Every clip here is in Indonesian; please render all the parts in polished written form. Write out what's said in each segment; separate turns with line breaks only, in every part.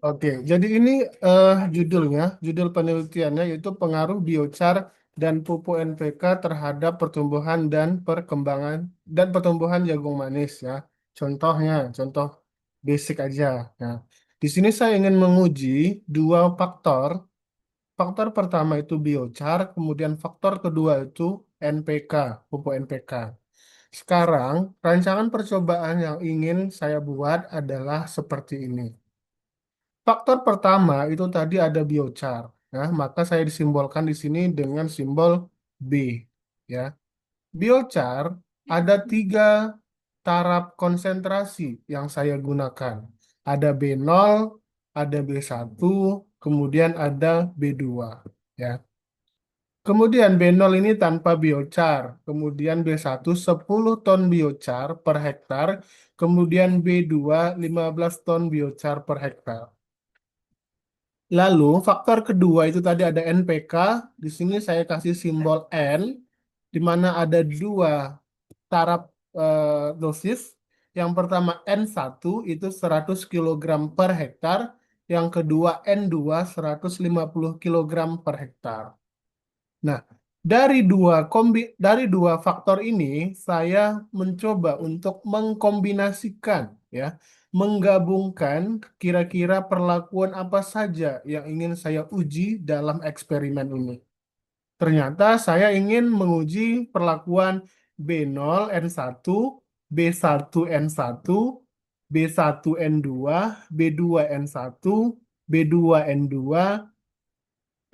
Oke, jadi ini judulnya, judul penelitiannya yaitu pengaruh biochar dan pupuk NPK terhadap pertumbuhan dan perkembangan dan pertumbuhan jagung manis ya. Contohnya, contoh basic aja. Nah, di sini saya ingin menguji dua faktor. Faktor pertama itu biochar, kemudian faktor kedua itu NPK, pupuk NPK. Sekarang, rancangan percobaan yang ingin saya buat adalah seperti ini. Faktor pertama itu tadi ada biochar, ya, maka saya disimbolkan di sini dengan simbol B, ya. Biochar ada tiga taraf konsentrasi yang saya gunakan. Ada B0, ada B1, kemudian ada B2, ya. Kemudian B0 ini tanpa biochar, kemudian B1 10 ton biochar per hektar, kemudian B2 15 ton biochar per hektar. Lalu faktor kedua itu tadi ada NPK. Di sini saya kasih simbol N, di mana ada dua taraf dosis. Yang pertama N1 itu 100 kilogram per hektar. Yang kedua N2 150 kilogram per hektar. Nah, dari dua faktor ini saya mencoba untuk mengkombinasikan ya, menggabungkan kira-kira perlakuan apa saja yang ingin saya uji dalam eksperimen ini. Ternyata saya ingin menguji perlakuan B0N1, B1N1, B1N2, B2N1, B2N2.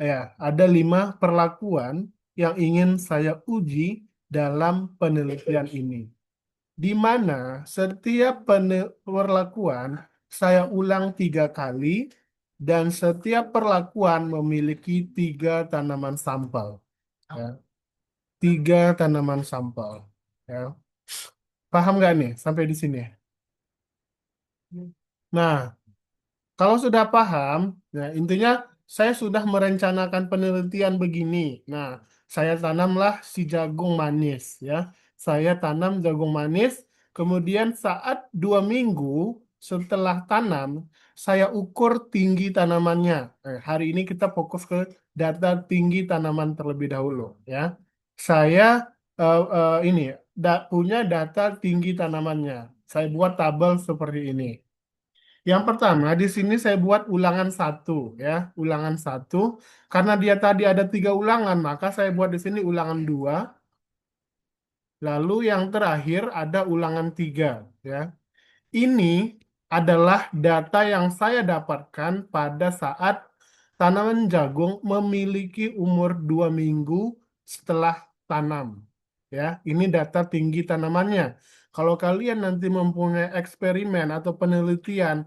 Ya, ada 5 perlakuan yang ingin saya uji dalam penelitian ini. Di mana setiap perlakuan saya ulang 3 kali dan setiap perlakuan memiliki 3 tanaman sampel. Ya, 3 tanaman sampel. Ya, paham nggak nih sampai di sini? Nah, kalau sudah paham, nah intinya saya sudah merencanakan penelitian begini. Nah, saya tanamlah si jagung manis ya. Saya tanam jagung manis, kemudian saat 2 minggu setelah tanam, saya ukur tinggi tanamannya. Hari ini kita fokus ke data tinggi tanaman terlebih dahulu ya. Saya ini punya data tinggi tanamannya. Saya buat tabel seperti ini. Yang pertama, di sini saya buat ulangan satu, ya, ulangan satu. Karena dia tadi ada 3 ulangan, maka saya buat di sini ulangan dua. Lalu yang terakhir ada ulangan tiga, ya. Ini adalah data yang saya dapatkan pada saat tanaman jagung memiliki umur 2 minggu setelah tanam. Ya, ini data tinggi tanamannya. Kalau kalian nanti mempunyai eksperimen atau penelitian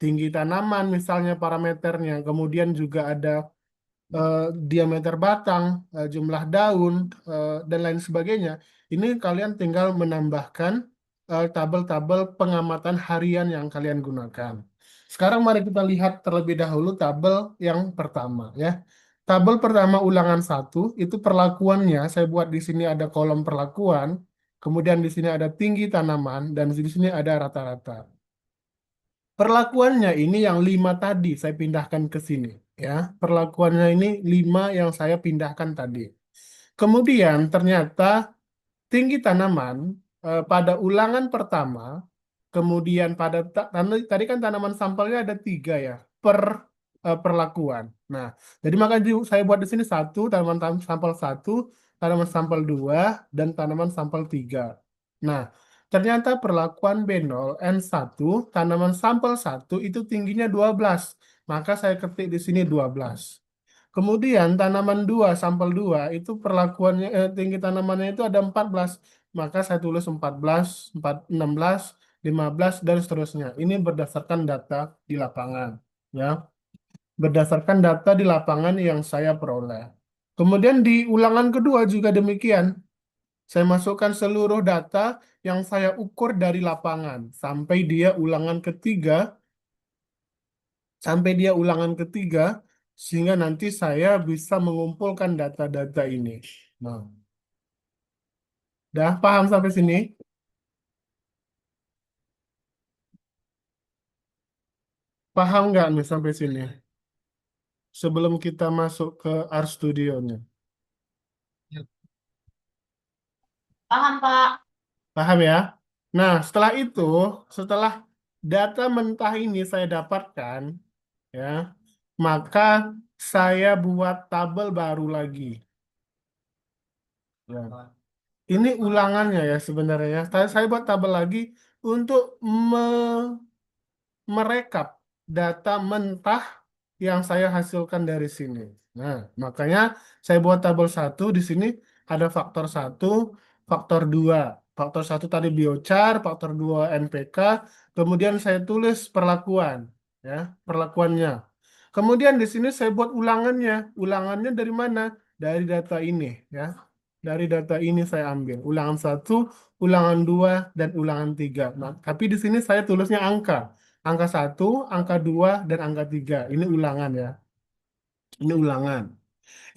tinggi tanaman, misalnya parameternya, kemudian juga ada eh, diameter batang, jumlah daun, dan lain sebagainya. Ini kalian tinggal menambahkan tabel-tabel pengamatan harian yang kalian gunakan. Sekarang mari kita lihat terlebih dahulu tabel yang pertama ya. Tabel pertama ulangan satu itu perlakuannya saya buat di sini ada kolom perlakuan, kemudian di sini ada tinggi tanaman dan di sini ada rata-rata. Perlakuannya ini yang 5 tadi saya pindahkan ke sini ya. Perlakuannya ini 5 yang saya pindahkan tadi. Kemudian ternyata tinggi tanaman pada ulangan pertama, kemudian pada tadi kan tanaman sampelnya ada 3 ya per perlakuan. Nah, jadi maka saya buat di sini satu tanaman sampel satu, tanaman sampel dua, dan tanaman sampel tiga. Nah, ternyata perlakuan B0 N1 tanaman sampel satu itu tingginya 12. Maka saya ketik di sini 12. Kemudian tanaman 2 sampel 2 itu perlakuannya tinggi tanamannya itu ada 14. Maka saya tulis 14, 16, 15 dan seterusnya. Ini berdasarkan data di lapangan, ya. Berdasarkan data di lapangan yang saya peroleh. Kemudian di ulangan kedua juga demikian. Saya masukkan seluruh data yang saya ukur dari lapangan sampai dia ulangan ketiga sehingga nanti saya bisa mengumpulkan data-data ini. Nah, dah paham sampai sini? Hmm. Paham nggak nih sampai sini? Sebelum kita masuk ke RStudio-nya.
Paham, Pak.
Paham ya? Nah, setelah itu, setelah data mentah ini saya dapatkan, ya, maka saya buat tabel baru lagi. Ya. Ini ulangannya ya sebenarnya. Saya buat tabel lagi untuk merekap data mentah yang saya hasilkan dari sini. Nah, makanya saya buat tabel satu di sini ada faktor satu, faktor dua. Faktor satu tadi biochar, faktor dua NPK, kemudian saya tulis perlakuan, ya, perlakuannya. Kemudian di sini saya buat ulangannya. Ulangannya dari mana? Dari data ini, ya. Dari data ini saya ambil ulangan satu, ulangan dua, dan ulangan tiga. Nah, tapi di sini saya tulisnya angka. Angka satu, angka 2 dan angka 3. Ini ulangan ya. Ini ulangan.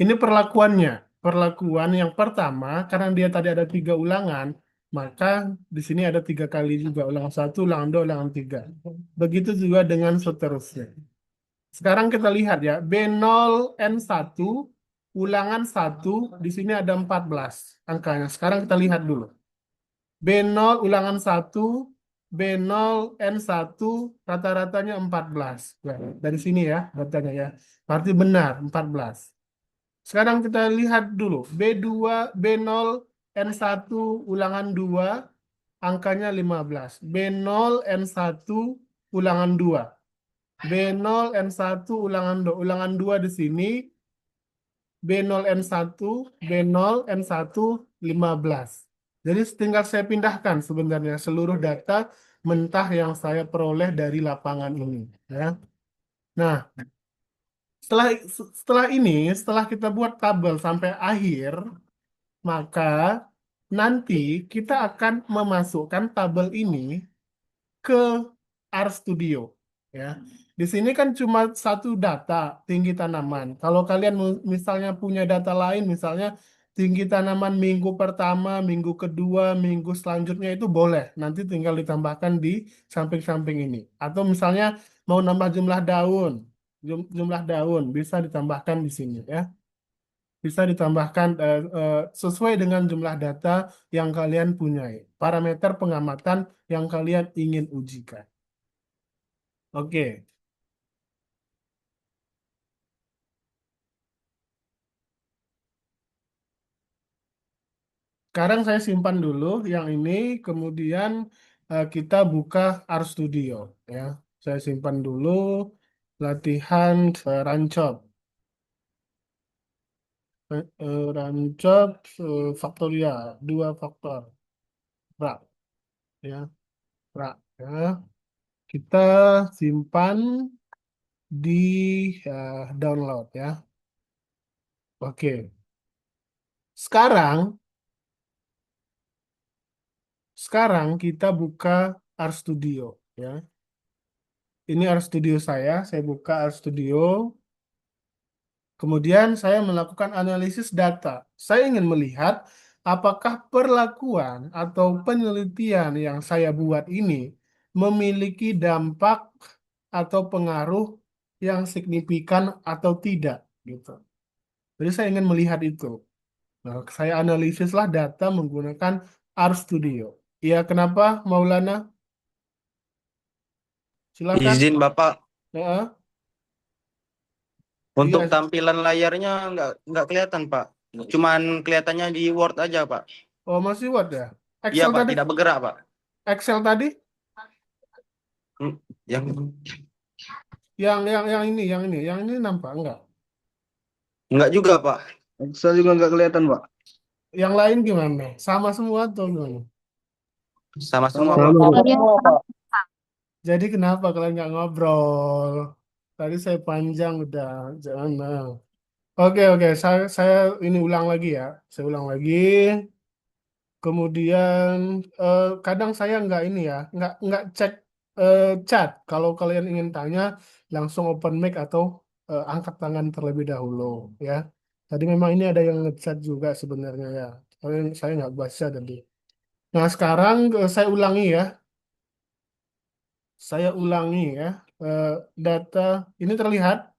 Ini perlakuannya. Perlakuan yang pertama, karena dia tadi ada 3 ulangan, maka di sini ada 3 kali juga. Ulangan satu, ulangan dua, ulangan tiga. Begitu juga dengan seterusnya. Sekarang kita lihat ya. B0N1, ulangan satu, di sini ada 14 angkanya. Sekarang kita lihat dulu. B0 ulangan satu, B0N1 rata-ratanya 14. Nah, dari sini ya datanya ya. Berarti benar 14. Sekarang kita lihat dulu. B2 B0N1 ulangan 2 angkanya 15. B0N1 ulangan 2. B0N1 ulangan 2 di sini B0N1, B0N1, 15. Jadi tinggal saya pindahkan sebenarnya seluruh data mentah yang saya peroleh dari lapangan ini. Ya. Nah, setelah setelah ini, setelah kita buat tabel sampai akhir, maka nanti kita akan memasukkan tabel ini ke RStudio ya. Di sini kan cuma satu data tinggi tanaman. Kalau kalian misalnya punya data lain, misalnya tinggi tanaman minggu pertama, minggu kedua, minggu selanjutnya itu boleh. Nanti tinggal ditambahkan di samping-samping ini. Atau misalnya mau nambah jumlah daun, jumlah daun bisa ditambahkan di sini ya. Bisa ditambahkan sesuai dengan jumlah data yang kalian punyai. Parameter pengamatan yang kalian ingin ujikan. Oke, sekarang saya simpan dulu yang ini, kemudian kita buka RStudio ya. Saya simpan dulu latihan rancop. Rancop faktorial, dua faktor. Rak, ya, rak, ya. Kita simpan di download ya. Oke, sekarang sekarang kita buka RStudio ya. Ini RStudio saya buka RStudio. Kemudian saya melakukan analisis data. Saya ingin melihat apakah perlakuan atau penelitian yang saya buat ini memiliki dampak atau pengaruh yang signifikan atau tidak gitu. Jadi saya ingin melihat itu. Nah, saya analisislah data menggunakan RStudio. Iya, kenapa Maulana? Silakan.
Izin Bapak,
Heeh.
untuk
Iya.
tampilan layarnya nggak kelihatan Pak. Cuman kelihatannya di Word aja Pak.
Oh, masih Word ya?
Iya
Excel
Pak,
tadi?
tidak bergerak Pak.
Excel tadi?
Hmm, Yang
Yang ini nampak enggak?
nggak juga Pak.
Excel juga nggak kelihatan, Pak.
Yang lain gimana? Sama semua atau gimana?
Sama
Sama,
semua Pak.
Sama, Pak.
Iya, Pak.
Jadi kenapa kalian nggak ngobrol? Tadi saya panjang udah, jangan. Nah. Oke, saya ini ulang lagi ya. Saya ulang lagi. Kemudian kadang saya nggak ini ya, nggak cek chat. Kalau kalian ingin tanya, langsung open mic atau angkat tangan terlebih dahulu ya. Tadi memang ini ada yang ngechat juga sebenarnya ya. Saya nggak baca tadi. Nah sekarang saya ulangi ya. Saya ulangi ya. Data ini terlihat?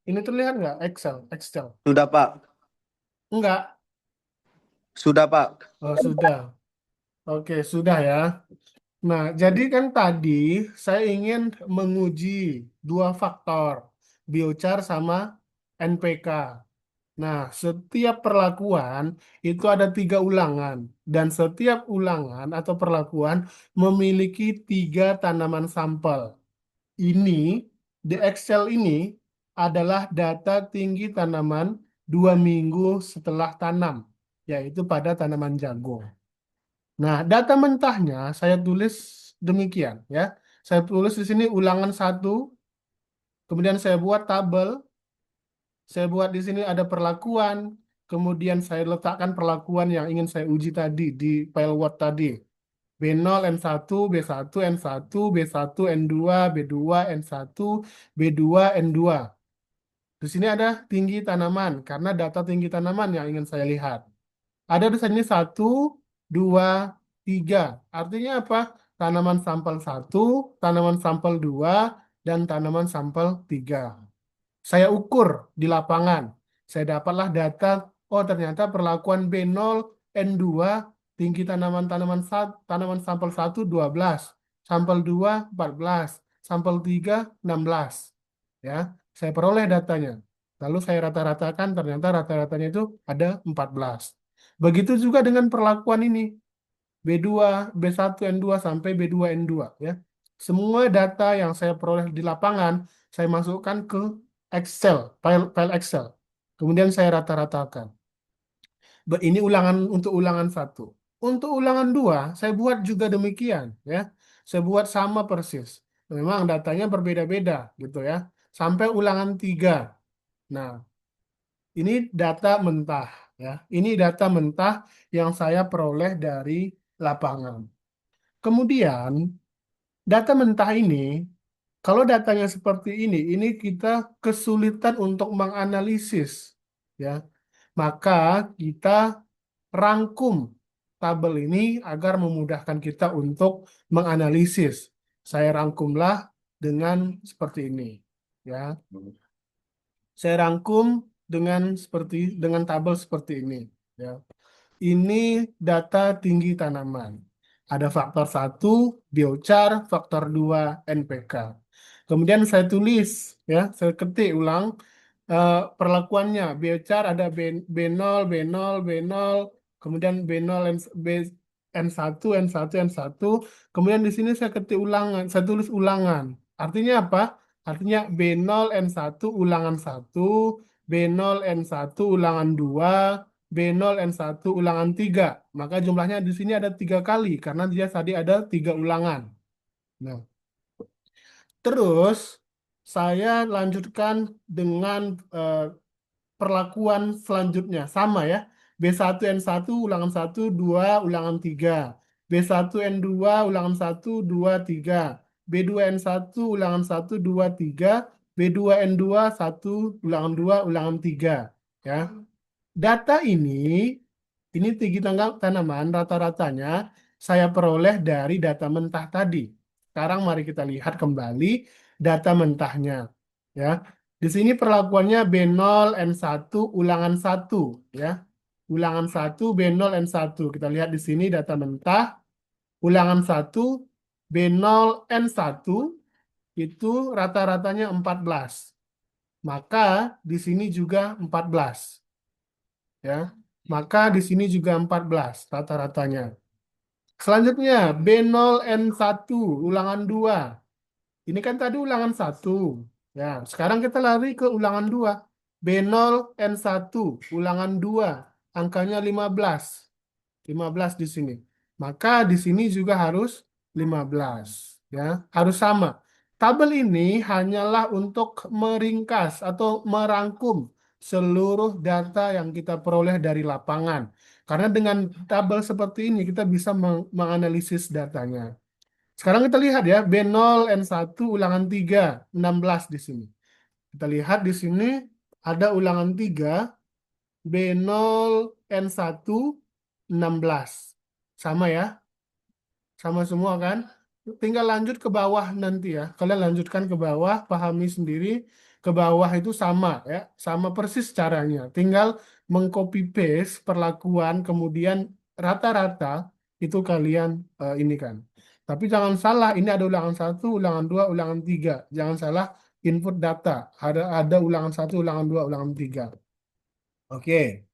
Ini terlihat nggak? Excel.
Sudah, Pak.
Enggak.
Sudah, Pak.
Oh, sudah. Oke, sudah ya. Nah, jadi kan tadi saya ingin menguji dua faktor, biochar sama NPK. Nah, setiap perlakuan itu ada 3 ulangan, dan setiap ulangan atau perlakuan memiliki 3 tanaman sampel. Ini di Excel ini adalah data tinggi tanaman 2 minggu setelah tanam, yaitu pada tanaman jagung. Nah, data mentahnya saya tulis demikian ya. Saya tulis di sini ulangan 1, kemudian saya buat tabel, saya buat di sini ada perlakuan, kemudian saya letakkan perlakuan yang ingin saya uji tadi di file Word tadi. B0, N1, B1, N1, B1, N2, B2, N1, B2, N2. Di sini ada tinggi tanaman, karena data tinggi tanaman yang ingin saya lihat. Ada di sini 1, 2, 3. Artinya apa? Tanaman sampel 1, tanaman sampel 2, dan tanaman sampel 3. Saya ukur di lapangan. Saya dapatlah data, oh ternyata perlakuan B0, N2, tinggi tanaman sampel 1 12, sampel 2 14, sampel 3 16. Ya, saya peroleh datanya. Lalu saya rata-ratakan, ternyata rata-ratanya itu ada 14. Begitu juga dengan perlakuan ini. B2, B1, N2 sampai B2, N2 ya. Semua data yang saya peroleh di lapangan saya masukkan ke Excel, file Excel. Kemudian saya rata-ratakan. Ini ulangan untuk ulangan 1. Untuk ulangan 2, saya buat juga demikian ya. Saya buat sama persis. Memang datanya berbeda-beda gitu ya. Sampai ulangan 3. Nah, ini data mentah ya. Ini data mentah yang saya peroleh dari lapangan. Kemudian data mentah ini, kalau datanya seperti ini kita kesulitan untuk menganalisis ya. Maka kita rangkum tabel ini agar memudahkan kita untuk menganalisis. Saya rangkumlah dengan seperti ini ya. Saya rangkum dengan tabel seperti ini ya. Ini data tinggi tanaman. Ada faktor 1 biochar, faktor 2 NPK. Kemudian saya tulis ya, saya ketik ulang perlakuannya. Biochar ada B0, B0, B0, kemudian B0 N1, N1, N1. Kemudian di sini saya ketik ulangan, saya tulis ulangan. Artinya apa? Artinya B0 N1 ulangan 1, B0 N1 ulangan 2, B0 N1 ulangan 3. Maka jumlahnya di sini ada 3 kali karena dia tadi ada 3 ulangan. Nah, terus saya lanjutkan dengan perlakuan selanjutnya sama ya. B1 N1 ulangan 1 2 ulangan 3. B1 N2 ulangan 1 2 3. B2 N1 ulangan 1 2 3. B2 N2 1 ulangan 2 ulangan 3 ya. Data ini tinggi tanaman rata-ratanya saya peroleh dari data mentah tadi. Sekarang mari kita lihat kembali data mentahnya. Ya, di sini perlakuannya B0 N1 ulangan 1 ya. Ulangan 1 B0 N1. Kita lihat di sini data mentah ulangan 1 B0 N1 itu rata-ratanya 14. Maka di sini juga 14 ya. Maka di sini juga 14 rata-ratanya. Selanjutnya B0N1 ulangan 2. Ini kan tadi ulangan 1. Ya, sekarang kita lari ke ulangan 2. B0N1 ulangan 2. Angkanya 15. 15 di sini. Maka di sini juga harus 15. Ya, harus sama. Tabel ini hanyalah untuk meringkas atau merangkum seluruh data yang kita peroleh dari lapangan. Karena dengan tabel seperti ini kita bisa menganalisis datanya. Sekarang kita lihat ya, B0N1 ulangan 3, 16 di sini. Kita lihat di sini ada ulangan 3, B0N1, 16. Sama ya. Sama semua kan? Tinggal lanjut ke bawah nanti ya. Kalian lanjutkan ke bawah, pahami sendiri. Ke bawah itu sama ya, sama persis caranya. Tinggal mengcopy paste perlakuan, kemudian rata-rata itu kalian ini kan. Tapi jangan salah, ini ada ulangan 1, ulangan 2, ulangan 3. Jangan salah input data. Ada ulangan 1, ulangan 2, ulangan 3. Oke.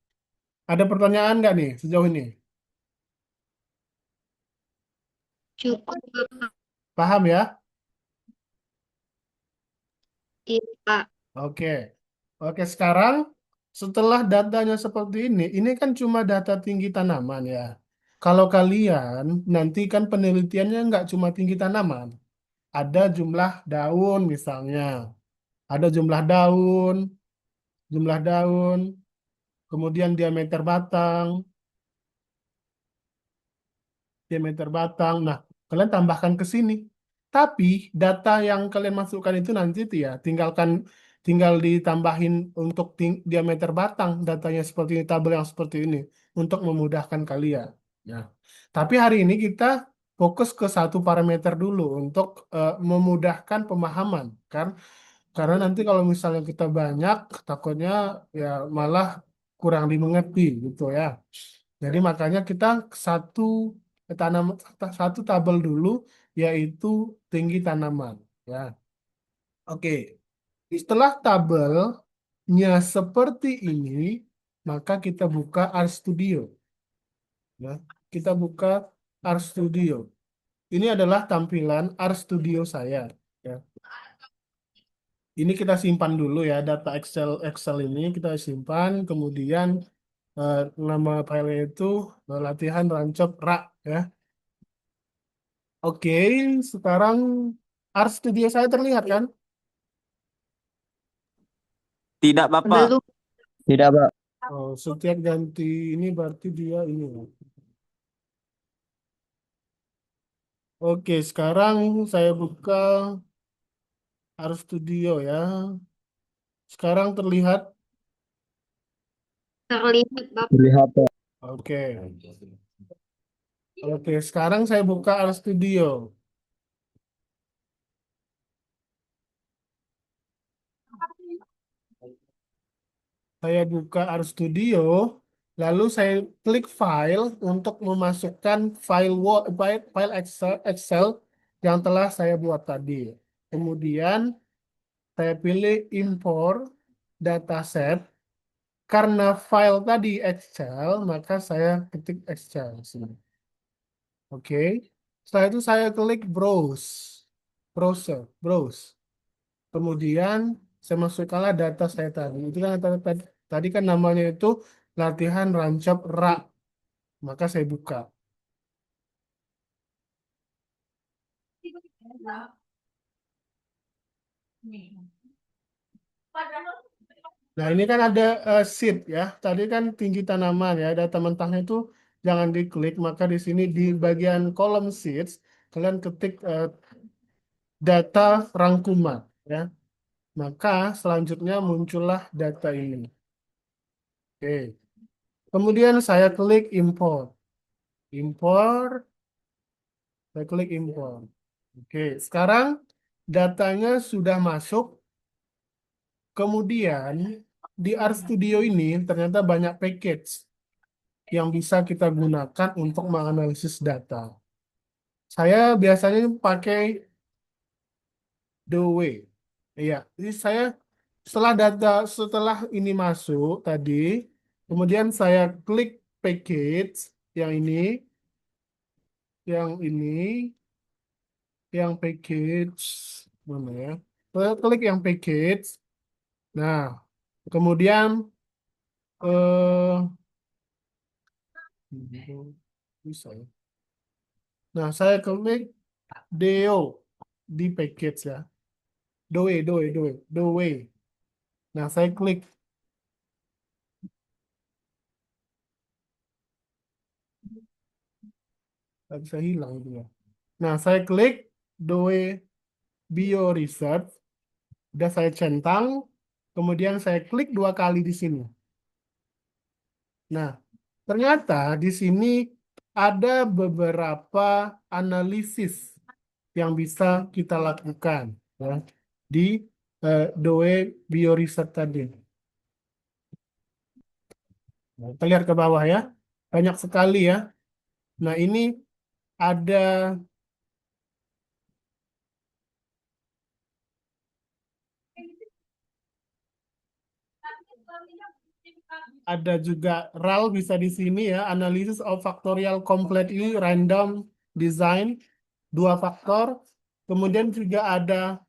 Ada pertanyaan nggak nih sejauh ini?
Cukup, Bapak.
Paham ya?
Iya, Pak.
Oke. Oke, sekarang setelah datanya seperti ini kan cuma data tinggi tanaman ya. Kalau kalian nanti kan penelitiannya nggak cuma tinggi tanaman. Ada jumlah daun misalnya. Ada jumlah daun, kemudian diameter batang. Nah, kalian tambahkan ke sini. Tapi data yang kalian masukkan itu nanti tuh ya, tinggal ditambahin untuk diameter batang datanya seperti ini, tabel yang seperti ini untuk memudahkan kalian. Ya. Tapi hari ini kita fokus ke satu parameter dulu untuk memudahkan pemahaman, kan? Karena nanti kalau misalnya kita banyak, takutnya ya malah kurang dimengerti gitu ya. Jadi makanya kita satu tanam satu tabel dulu, yaitu tinggi tanaman ya. Oke, setelah tabelnya seperti ini, maka kita buka RStudio ya. Kita buka RStudio. Ini adalah tampilan RStudio saya ya. Ini kita simpan dulu ya, data Excel ini kita simpan, kemudian nama filenya itu latihan rancop rak ya. Oke, sekarang RStudio saya terlihat kan?
Tidak, Bapak.
Belum.
Tidak, Pak.
Oh, setiap ganti ini berarti dia ini. Oke, sekarang saya buka RStudio ya. Sekarang terlihat.
Terlihat, Bapak.
Terlihat, Pak.
Oke. Oke, sekarang saya buka RStudio. Saya buka RStudio, lalu saya klik file untuk memasukkan file Excel yang telah saya buat tadi. Kemudian saya pilih import dataset. Karena file tadi Excel, maka saya ketik Excel sini. Oke. Setelah itu saya klik browse. Kemudian saya masukkanlah data saya tadi. Itu kan tadi kan namanya itu latihan rancap rak. Maka saya buka. Nah, ini kan ada sheet ya. Tadi kan tinggi tanaman ya. Data mentahnya itu jangan diklik. Maka di sini di bagian kolom sheets, kalian ketik data rangkuman ya. Maka selanjutnya muncullah data ini. Oke. Kemudian saya klik import. Saya klik import. Oke, sekarang datanya sudah masuk. Kemudian di RStudio ini ternyata banyak package yang bisa kita gunakan untuk menganalisis data. Saya biasanya pakai The Way. Iya, jadi saya setelah ini masuk tadi, kemudian saya klik package yang ini, yang ini, yang package mana ya? Saya klik yang package. Nah, kemudian bisa ya. Nah, saya klik Deo di package ya. Doway. Nah, saya klik. Nggak bisa hilang itu ya. Nah, saya klik Doway Bio Research. Udah saya centang. Kemudian saya klik 2 kali di sini. Nah, ternyata di sini ada beberapa analisis yang bisa kita lakukan ya, di DOE Bioresearch tadi. Nah, kita lihat ke bawah ya, banyak sekali ya. Nah, ini ada juga RAL bisa di sini ya, Analysis of Factorial Completely Random Design, 2 faktor. Kemudian juga ada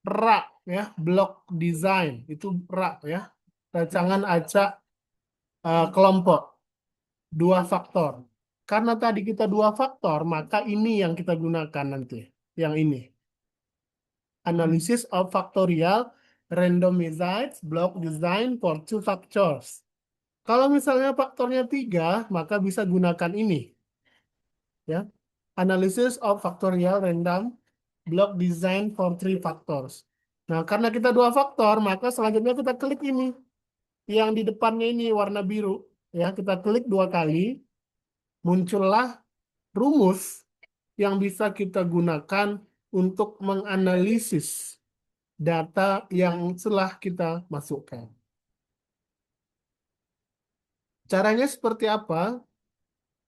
RA ya, Block Design, itu RA ya, rancangan acak kelompok, 2 faktor. Karena tadi kita 2 faktor, maka ini yang kita gunakan nanti, yang ini. Analysis of Factorial Randomized Block Design for 2 factors. Kalau misalnya faktornya 3, maka bisa gunakan ini. Ya. Analysis of Factorial Random Block Design for 3 factors. Nah, karena kita 2 faktor, maka selanjutnya kita klik ini. Yang di depannya ini warna biru. Ya, kita klik 2 kali. Muncullah rumus yang bisa kita gunakan untuk menganalisis data yang telah kita masukkan. Caranya seperti apa?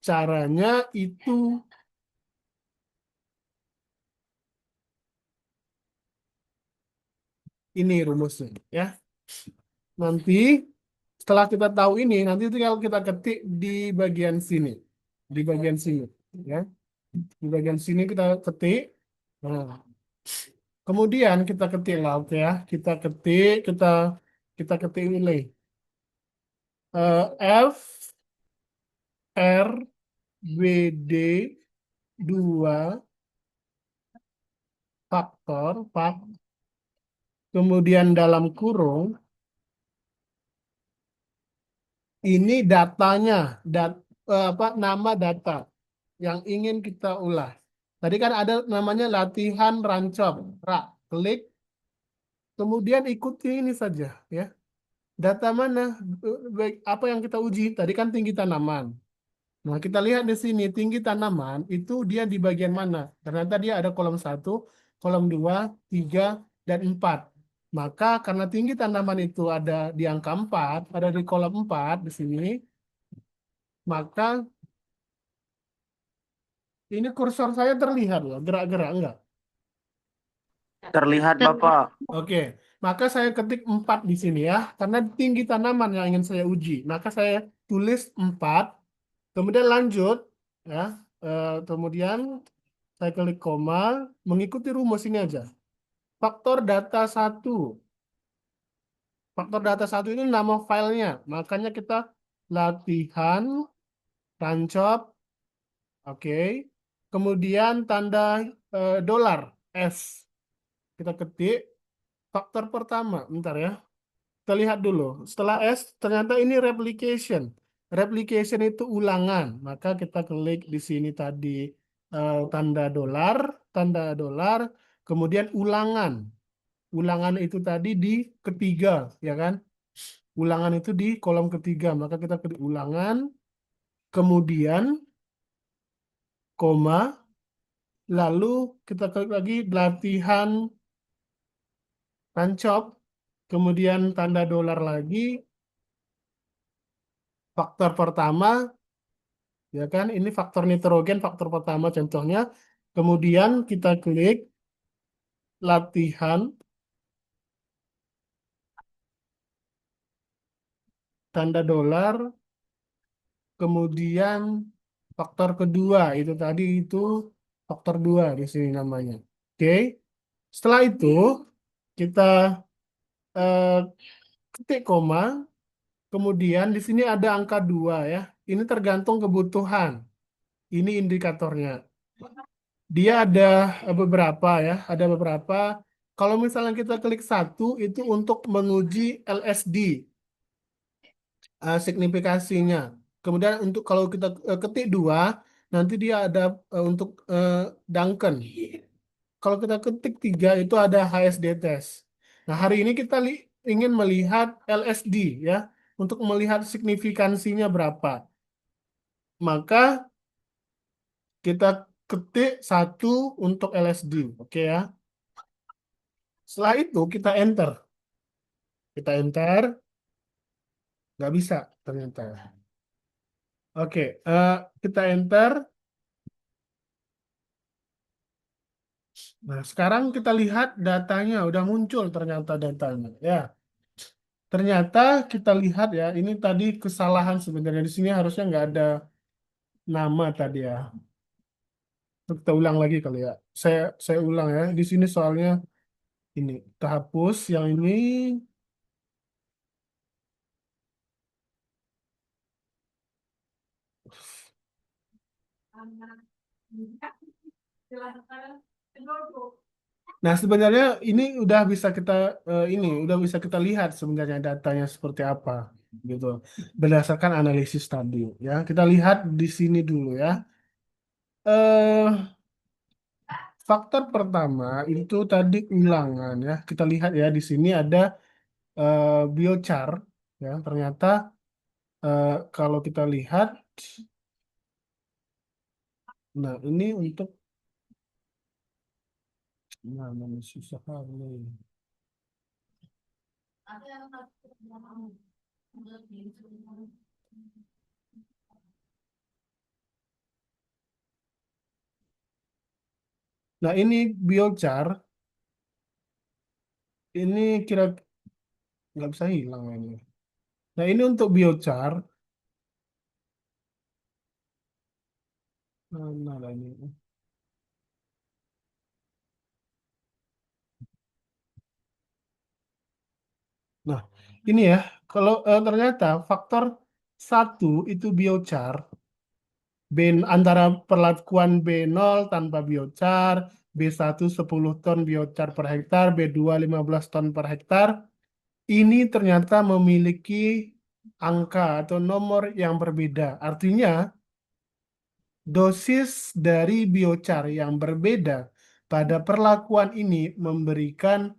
Caranya itu ini rumusnya ya. Nanti setelah kita tahu ini, nanti tinggal kita ketik di bagian sini. Di bagian sini ya. Di bagian sini kita ketik. Nah, kemudian kita ketik lah, oke ya. Kita ketik nilai. F R B D 2 faktor kemudian dalam kurung ini datanya nama data yang ingin kita ulas. Tadi kan ada namanya latihan rancop, klik, kemudian ikuti ini saja ya. Data mana? Apa yang kita uji? Tadi kan tinggi tanaman. Nah, kita lihat di sini tinggi tanaman itu dia di bagian mana? Ternyata dia ada kolom 1, kolom 2, 3, dan 4. Maka karena tinggi tanaman itu ada di angka 4, ada di kolom 4 di sini, maka ini kursor saya terlihat loh, gerak-gerak enggak?
Terlihat Bapak.
Oke, maka saya ketik 4 di sini ya, karena tinggi tanaman yang ingin saya uji. Maka saya tulis 4, kemudian lanjut, ya, kemudian saya klik koma, mengikuti rumus ini aja. Faktor data 1. Faktor data 1 ini nama filenya, makanya kita latihan, tancap, oke. Kemudian tanda dolar, S. Kita ketik. Faktor pertama, bentar ya. Kita lihat dulu. Setelah S, ternyata ini replication. Replication itu ulangan. Maka kita klik di sini tadi tanda dolar, kemudian ulangan. Ulangan itu tadi di ketiga, ya kan? Ulangan itu di kolom ketiga. Maka kita klik ulangan, kemudian koma, lalu kita klik lagi latihan tancap, kemudian tanda dolar lagi, faktor pertama, ya kan? Ini faktor nitrogen, faktor pertama contohnya. Kemudian kita klik latihan, tanda dolar, kemudian faktor kedua, itu tadi itu faktor 2 di sini namanya. Oke. Setelah itu, kita eh, ketik koma, kemudian di sini ada angka 2 ya. Ini tergantung kebutuhan. Ini indikatornya. Dia ada beberapa ya, ada beberapa. Kalau misalnya kita klik 1 itu untuk menguji LSD signifikasinya. Kemudian untuk kalau kita ketik 2 nanti dia ada untuk Duncan. Kalau kita ketik 3 itu ada HSD test. Nah, hari ini kita ingin melihat LSD ya, untuk melihat signifikansinya berapa. maka kita ketik 1 untuk LSD. Oke ya. Setelah itu kita enter. Kita enter, nggak bisa ternyata. Oke, kita enter. Nah, sekarang kita lihat datanya, udah muncul ternyata datanya. Ya, ternyata kita lihat ya, ini tadi kesalahan sebenarnya di sini harusnya nggak ada nama tadi ya. Kita ulang lagi kali ya. Saya ulang ya. Di sini soalnya ini kita hapus yang ini. Nah, sebenarnya ini udah bisa kita udah bisa kita lihat sebenarnya datanya seperti apa gitu. Berdasarkan analisis tadi ya. Kita lihat di sini dulu ya. Eh faktor pertama itu tadi ulangan ya. Kita lihat ya di sini ada biochar ya. Ternyata kalau kita lihat nah ini untuk nah, mana susah kali. Nah, ini biochar ini kira nggak bisa hilang ini. Nah, ini untuk biochar. Mana lah ini? Nah, ini ya. Kalau ternyata faktor 1 itu biochar. Antara perlakuan B0 tanpa biochar, B1 10 ton biochar per hektar, B2 15 ton per hektar. Ini ternyata memiliki angka atau nomor yang berbeda. Artinya, dosis dari biochar yang berbeda pada perlakuan ini memberikan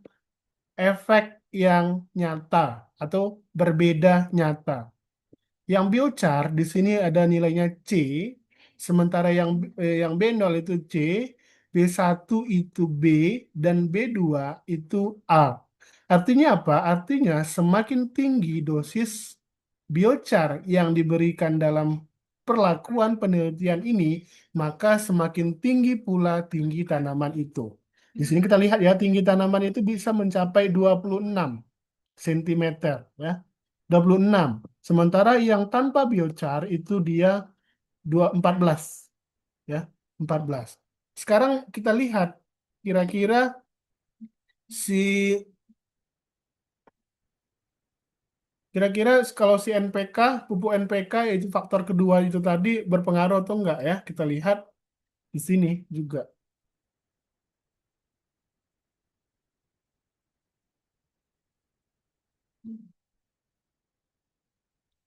efek yang nyata atau berbeda nyata. Yang biochar di sini ada nilainya C, sementara yang B0 itu C, B1 itu B, dan B2 itu A. Artinya apa? Artinya semakin tinggi dosis biochar yang diberikan dalam perlakuan penelitian ini, maka semakin tinggi pula tinggi tanaman itu. Di sini kita lihat ya, tinggi tanaman itu bisa mencapai 26 cm ya. 26. Sementara yang tanpa biochar itu dia 14 ya, 14. Sekarang kita lihat kira-kira si kira-kira kalau si NPK, pupuk NPK yaitu faktor kedua itu tadi berpengaruh atau enggak ya? Kita lihat di sini juga.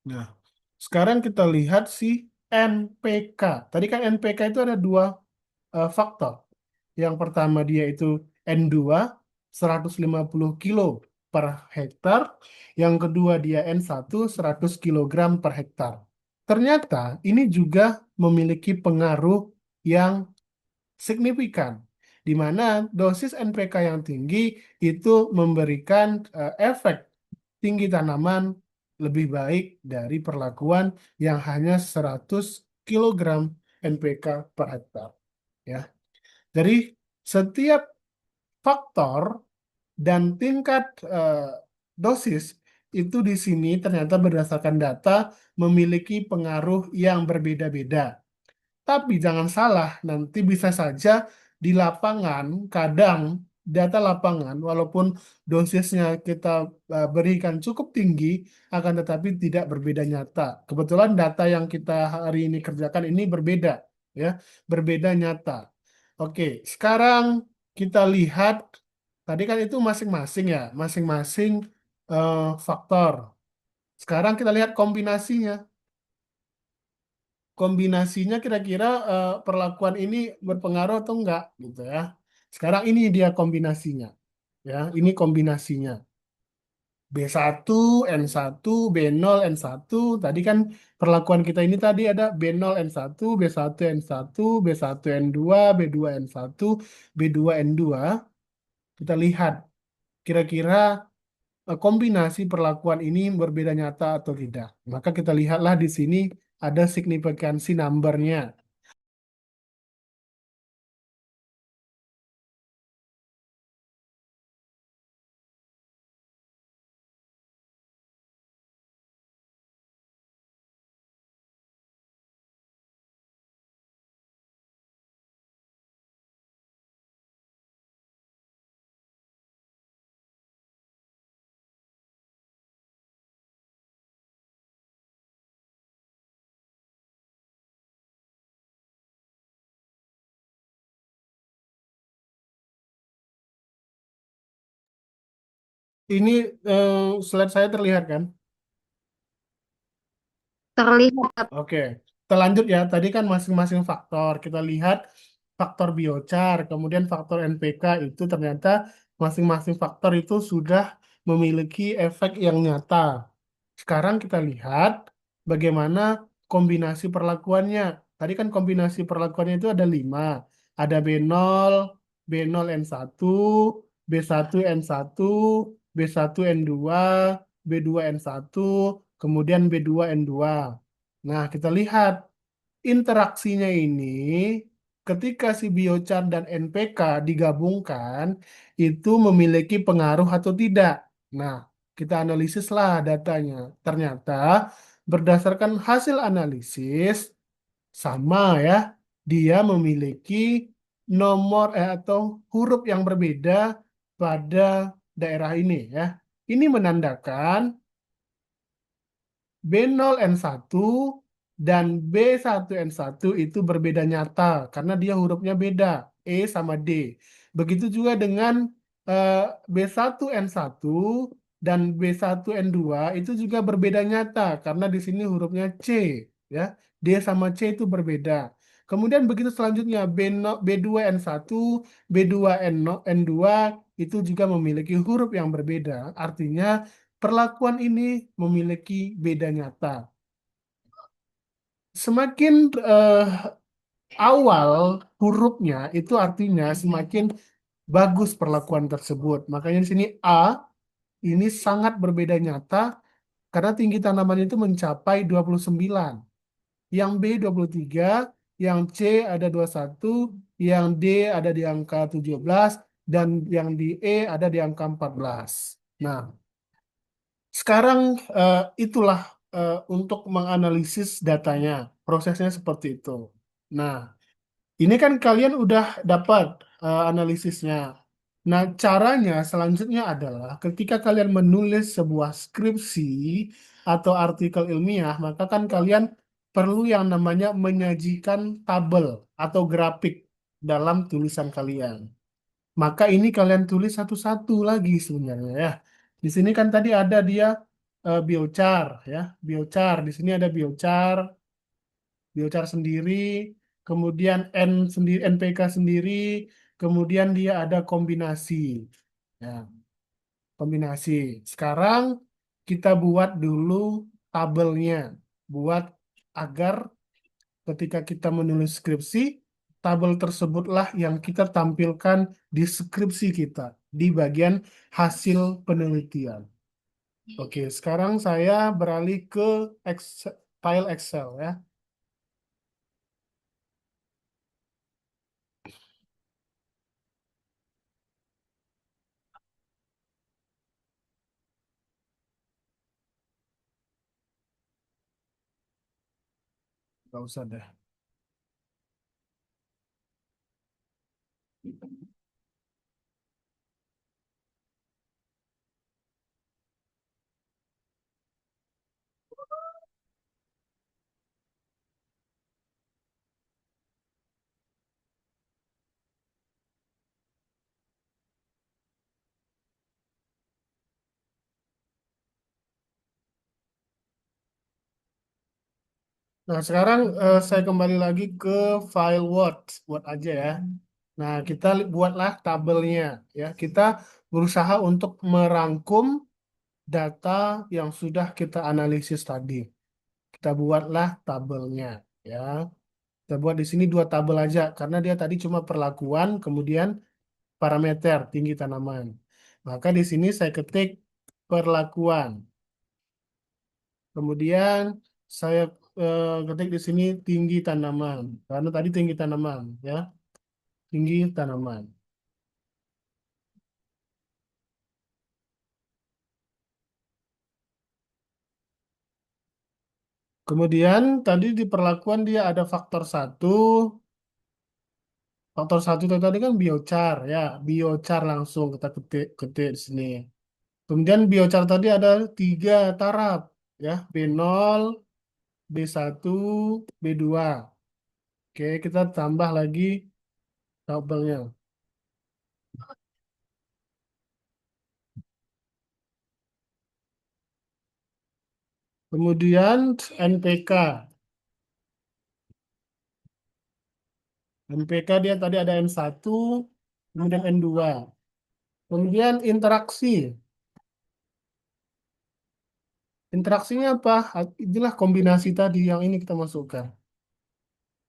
Nah, sekarang kita lihat si NPK. Tadi kan NPK itu ada 2 faktor. Yang pertama dia itu N2 150 kilo per hektar. Yang kedua dia N1 100 kilogram per hektar. Ternyata ini juga memiliki pengaruh yang signifikan, di mana dosis NPK yang tinggi itu memberikan efek tinggi tanaman lebih baik dari perlakuan yang hanya 100 kilogram NPK per hektar. Ya. Jadi setiap faktor dan tingkat dosis itu di sini ternyata berdasarkan data memiliki pengaruh yang berbeda-beda. Tapi jangan salah, nanti bisa saja di lapangan kadang data lapangan walaupun dosisnya kita berikan cukup tinggi akan tetapi tidak berbeda nyata. Kebetulan data yang kita hari ini kerjakan ini berbeda ya, berbeda nyata. Oke, sekarang kita lihat tadi kan itu masing-masing ya, masing-masing faktor. Sekarang kita lihat kombinasinya. Kombinasinya kira-kira perlakuan ini berpengaruh atau enggak gitu ya. Sekarang ini dia kombinasinya. Ya, ini kombinasinya. B1, N1, B0, N1. Tadi kan perlakuan kita ini tadi ada B0, N1, B1, N1, B1, N2, B2, N1, B2, N2. Kita lihat kira-kira kombinasi perlakuan ini berbeda nyata atau tidak. Maka kita lihatlah di sini ada signifikansi numbernya. Ini slide saya terlihat kan?
Terlihat, Bapak.
Oke, kita lanjut ya. Tadi kan masing-masing faktor. Kita lihat faktor biochar, kemudian faktor NPK itu ternyata masing-masing faktor itu sudah memiliki efek yang nyata. Sekarang kita lihat bagaimana kombinasi perlakuannya. Tadi kan kombinasi perlakuannya itu ada 5. Ada B0, B0N1, B1N1, B1N2, B2N1, kemudian B2N2. Nah, kita lihat interaksinya ini ketika si biochar dan NPK digabungkan itu memiliki pengaruh atau tidak. Nah, kita analisislah datanya. Ternyata berdasarkan hasil analisis sama ya, dia memiliki nomor atau huruf yang berbeda pada daerah ini ya. Ini menandakan B0N1 dan B1N1 itu berbeda nyata karena dia hurufnya beda, E sama D. Begitu juga dengan eh, B1N1 dan B1N2 itu juga berbeda nyata karena di sini hurufnya C, ya. D sama C itu berbeda. Kemudian begitu selanjutnya B2N1, B2N2 itu juga memiliki huruf yang berbeda. Artinya perlakuan ini memiliki beda nyata. Semakin awal hurufnya itu artinya semakin bagus perlakuan tersebut. Makanya di sini A ini sangat berbeda nyata karena tinggi tanaman itu mencapai 29. Yang B 23, yang C ada 21, yang D ada di angka 17, dan yang di E ada di angka 14. Nah, sekarang itulah untuk menganalisis datanya. Prosesnya seperti itu. Nah, ini kan kalian udah dapat analisisnya. Nah, caranya selanjutnya adalah ketika kalian menulis sebuah skripsi atau artikel ilmiah, maka kan kalian perlu yang namanya menyajikan tabel atau grafik dalam tulisan kalian. Maka ini kalian tulis satu-satu lagi sebenarnya ya. Di sini kan tadi ada dia biochar ya, biochar. Di sini ada biochar, biochar sendiri, kemudian N sendiri, NPK sendiri, kemudian dia ada kombinasi. Ya, kombinasi. Sekarang kita buat dulu tabelnya, buat agar ketika kita menulis skripsi, tabel tersebutlah yang kita tampilkan di skripsi kita, di bagian hasil penelitian. Oke, sekarang saya beralih ke file Excel ya. Nggak usah deh. Nah, sekarang saya kembali lagi ke file Word, Word aja ya. Nah, kita buatlah tabelnya ya. Kita berusaha untuk merangkum data yang sudah kita analisis tadi. Kita buatlah tabelnya, ya. Kita buat di sini dua tabel aja karena dia tadi cuma perlakuan, kemudian parameter tinggi tanaman. Maka di sini saya ketik perlakuan. Kemudian saya ketik di sini tinggi tanaman karena tadi tinggi tanaman, ya. Tinggi tanaman. Kemudian tadi di perlakuan dia ada faktor satu. Faktor satu itu tadi kan biochar, ya. Biochar langsung kita ketik ketik di sini. Kemudian biochar tadi ada 3 taraf, ya. B0, B1, B2. Oke, kita tambah lagi tabelnya. Kemudian NPK. NPK dia tadi ada N1, kemudian N2. Kemudian interaksi. Interaksinya apa? Inilah kombinasi tadi yang ini kita masukkan.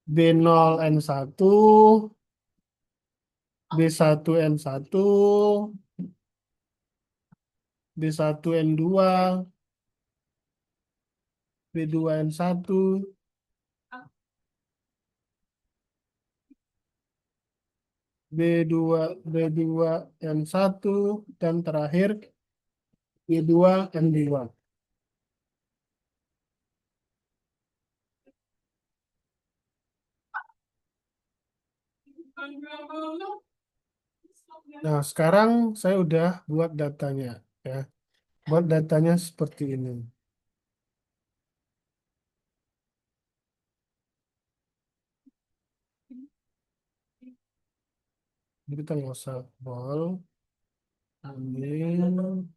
B0N1, B1N1, B1N2, B2N1, B2N1, dan terakhir B2N2. Nah, sekarang saya udah buat datanya, ya. Buat datanya seperti ini. Jadi kita nggak usah bol. Ambil.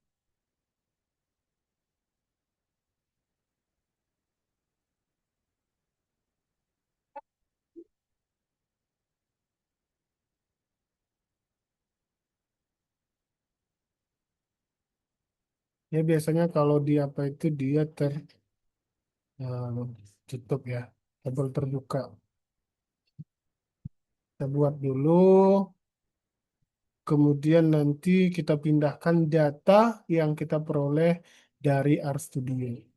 Ya biasanya kalau di apa itu dia tutup, ya, tabel terbuka. Kita buat dulu, kemudian nanti kita pindahkan data yang kita peroleh dari RStudio.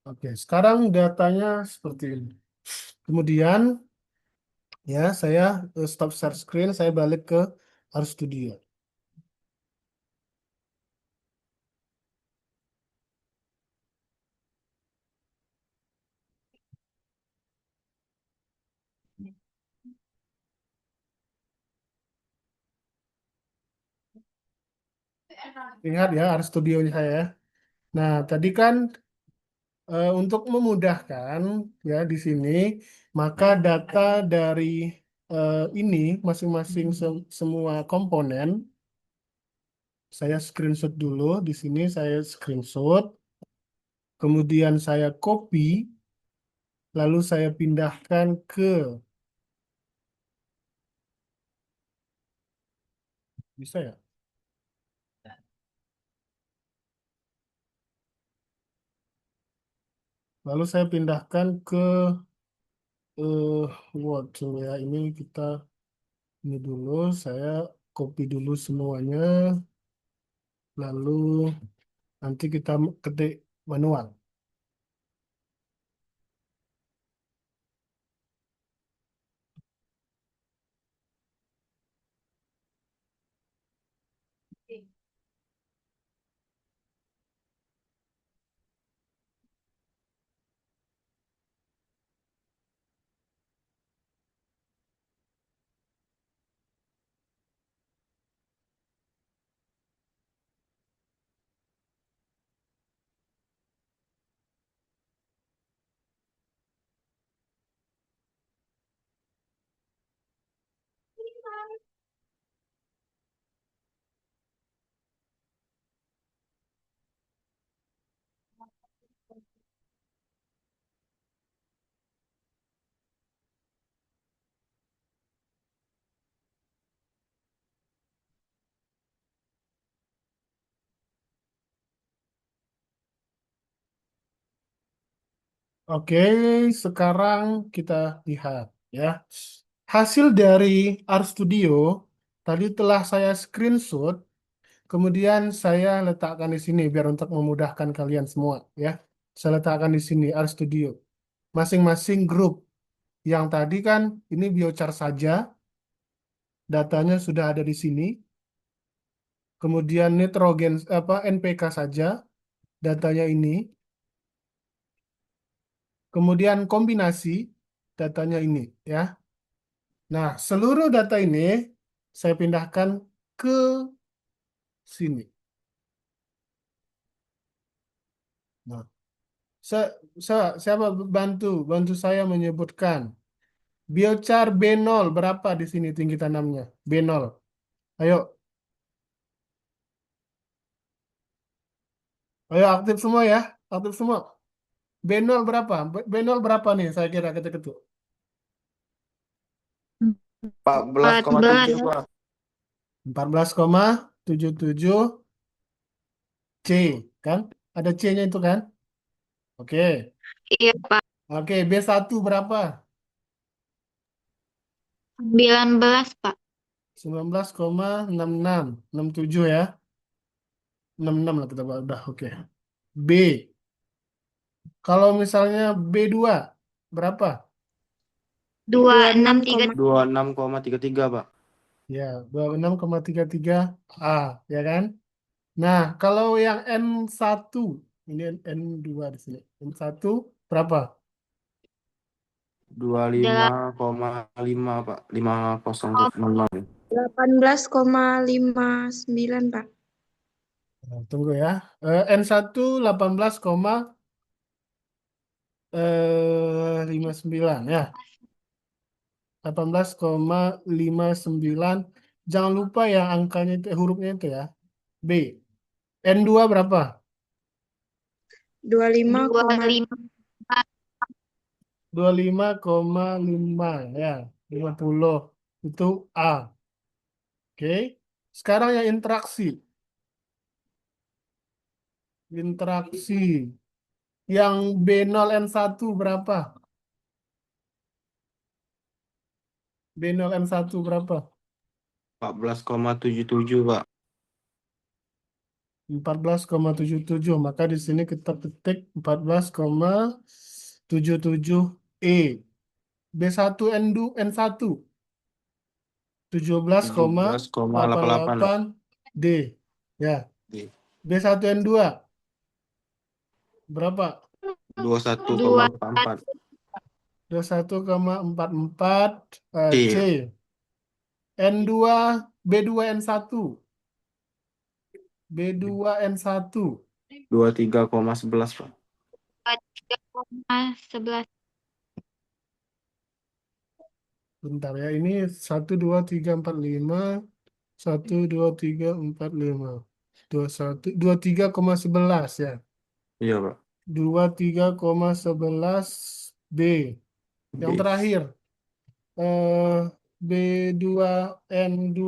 Oke, sekarang datanya seperti ini. Kemudian, ya, saya stop share screen, saya balik ke RStudio. Lihat ya RStudio-nya saya. Nah, tadi kan untuk memudahkan, ya, di sini, maka data dari ini masing-masing semua komponen saya screenshot dulu. Di sini saya screenshot, kemudian saya copy, lalu saya pindahkan ke, bisa ya? Lalu saya pindahkan ke Word. Coba ya, ini kita ini dulu, saya copy dulu semuanya, lalu nanti kita ketik manual. Oke, sekarang kita lihat ya. Hasil dari RStudio tadi telah saya screenshot, kemudian saya letakkan di sini biar untuk memudahkan kalian semua ya. Saya letakkan di sini RStudio. Masing-masing grup. Yang tadi kan ini biochar saja, datanya sudah ada di sini. Kemudian nitrogen apa NPK saja, datanya ini. Kemudian kombinasi, datanya ini ya. Nah, seluruh data ini saya pindahkan ke sini. Nah, siapa bantu saya menyebutkan biochar B0 berapa di sini tinggi tanamnya? B0. Ayo, ayo aktif semua ya. Aktif semua. B0 berapa? B0 berapa nih saya kira ketuk-ketuk.
14,7
14.
Pak.
14,77 C, kan? Ada C-nya itu kan? Oke.
Iya, Pak.
Oke, B1 berapa?
19, Pak.
19,66. 67 ya. 66 lah kita buat. Udah, oke. B. Kalau misalnya B2 berapa?
263.
26,33 Pak.
Ya, 26,33 A, ya kan? Nah, kalau yang N1, ini N2 di sini. N1 berapa?
25,5 Pak. 50,00.
18,59 Pak.
Nah, tunggu ya. N1 18,59 ya. 18,59. Jangan lupa ya angkanya itu hurufnya itu ya. B. N2 berapa?
25,5
25,5 ya. 50 itu A. Oke. Sekarang yang interaksi. Interaksi. Yang B0N1 berapa? B0N1 berapa?
14,77 Pak.
14,77. Maka di sini kita ketik 14,77 E. B1 N1
17,88 Pak.
17,88 D. Ya.
D.
B1 N2 berapa?
21,44
21,44 C.
C.
N2 B2 N1 B2 N1
23,11 Pak.
3,11.
bentar ya, ini 1 2 3 4 5 1 2 3 4 5 21 23,11 ya.
Iya Pak.
23,11 B. Yang
D.
terakhir B2N2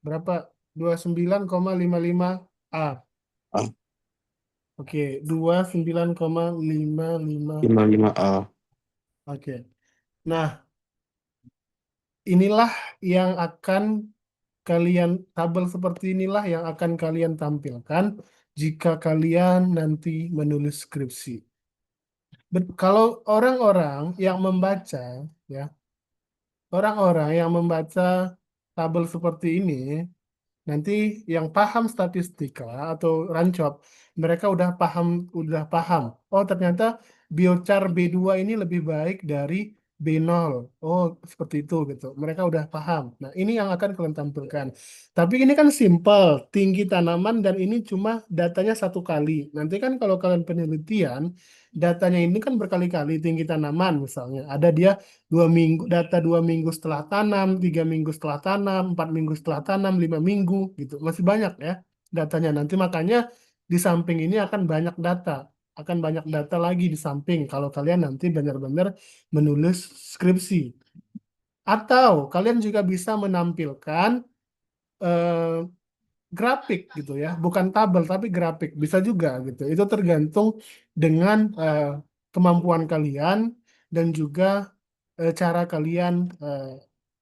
berapa? 29,55 A.
A.
Oke, 29,55.
55A.
Oke. Nah, inilah yang akan tabel seperti inilah yang akan kalian tampilkan jika kalian nanti menulis skripsi. Kalau orang-orang yang membaca, ya, orang-orang yang membaca tabel seperti ini, nanti yang paham statistika atau rancop, mereka udah paham. Oh, ternyata biochar B2 ini lebih baik dari B0. Oh, seperti itu gitu. Mereka udah paham. Nah, ini yang akan kalian tampilkan. Tapi ini kan simple, tinggi tanaman dan ini cuma datanya satu kali. Nanti kan kalau kalian penelitian, datanya ini kan berkali-kali tinggi tanaman misalnya. Ada dia 2 minggu, data 2 minggu setelah tanam, 3 minggu setelah tanam, 4 minggu setelah tanam, 5 minggu gitu. Masih banyak ya datanya. Nanti makanya di samping ini akan banyak data lagi di samping kalau kalian nanti benar-benar menulis skripsi. Atau kalian juga bisa menampilkan eh, grafik gitu ya, bukan tabel tapi grafik bisa juga gitu. Itu tergantung dengan kemampuan kalian dan juga cara kalian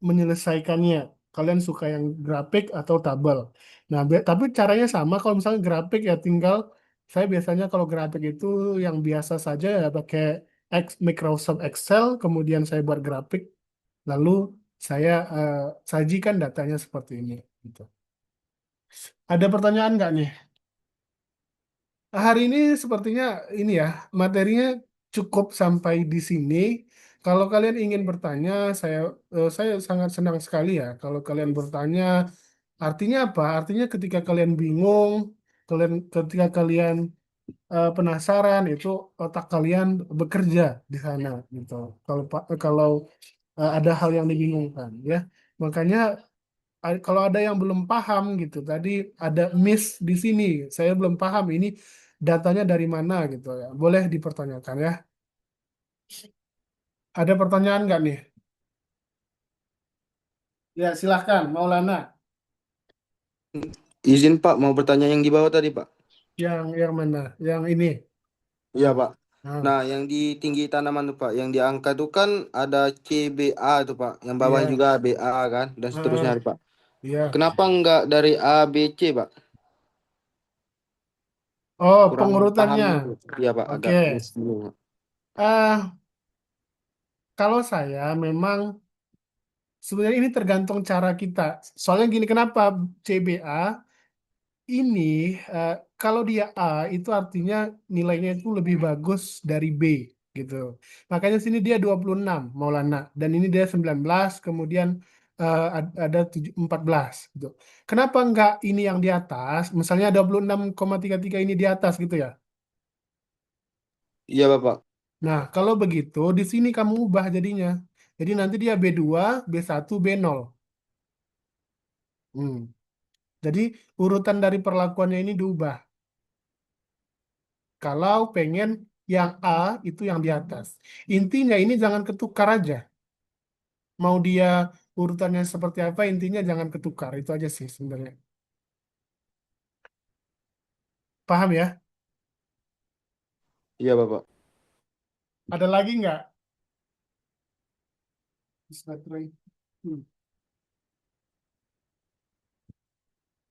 menyelesaikannya. Kalian suka yang grafik atau tabel. Nah, tapi caranya sama. Kalau misalnya grafik ya tinggal saya biasanya kalau grafik itu yang biasa saja ya pakai Microsoft Excel, kemudian saya buat grafik, lalu saya sajikan datanya seperti ini. Gitu. Ada pertanyaan nggak nih? Hari ini sepertinya ini ya, materinya cukup sampai di sini. Kalau kalian ingin bertanya, saya sangat senang sekali ya. Kalau kalian bertanya, artinya apa? Artinya ketika kalian bingung, ketika kalian penasaran, itu otak kalian bekerja di sana gitu. Kalau ada hal yang dibingungkan, ya. Makanya kalau ada yang belum paham gitu, tadi ada miss di sini, saya belum paham ini datanya dari mana gitu ya, boleh dipertanyakan ya. Ada pertanyaan nggak nih? Ya silahkan, Maulana.
Izin Pak, mau bertanya yang di bawah tadi Pak.
Yang mana? Yang ini.
Iya Pak.
Nah,
Nah, yang di tinggi tanaman tuh Pak, yang di angka tuh kan ada CBA tuh Pak, yang bawah
iya.
juga BA kan, dan seterusnya
Ah,
Pak.
iya.
Kenapa enggak dari A, B, C Pak?
Oh,
Kurang paham
pengurutannya.
gitu. Iya Pak,
Oke.
agak miss dulu.
Ah, kalau saya memang sebenarnya ini tergantung cara kita. Soalnya gini, kenapa CBA? Ini kalau dia A itu artinya nilainya itu lebih bagus dari B gitu. Makanya sini dia 26 Maulana dan ini dia 19 kemudian ada 14 gitu. Kenapa enggak ini yang di atas? Misalnya 26,33 ini di atas gitu ya.
Iya Bapak.
Nah, kalau begitu di sini kamu ubah jadinya. Jadi nanti dia B2, B1, B0. Hmm. Jadi urutan dari perlakuannya ini diubah. Kalau pengen yang A itu yang di atas. Intinya ini jangan ketukar aja. Mau dia urutannya seperti apa, intinya jangan ketukar. Itu aja sih sebenarnya. Paham ya?
Iya Bapak.
Ada lagi nggak? Baterai. Hmm.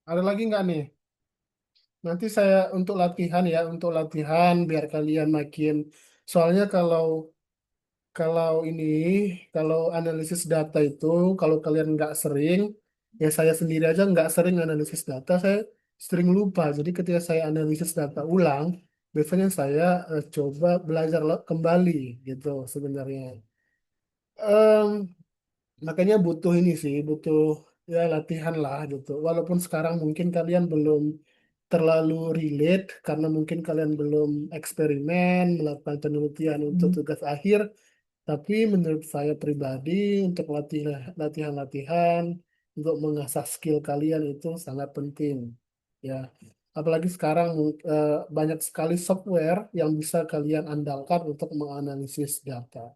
Ada lagi nggak nih? Nanti saya untuk latihan ya, untuk latihan biar kalian makin. Soalnya kalau Kalau ini, kalau analisis data itu, kalau kalian nggak sering, ya saya sendiri aja nggak sering analisis data, saya sering lupa. Jadi ketika saya analisis data ulang, biasanya saya coba belajar kembali gitu sebenarnya. Em, Makanya butuh ini sih, butuh ya latihan lah gitu. Walaupun sekarang mungkin kalian belum terlalu relate karena mungkin kalian belum eksperimen, melakukan penelitian untuk tugas akhir. Tapi menurut saya pribadi untuk latihan-latihan untuk mengasah skill kalian itu sangat penting. Ya, apalagi sekarang banyak sekali software yang bisa kalian andalkan untuk menganalisis data.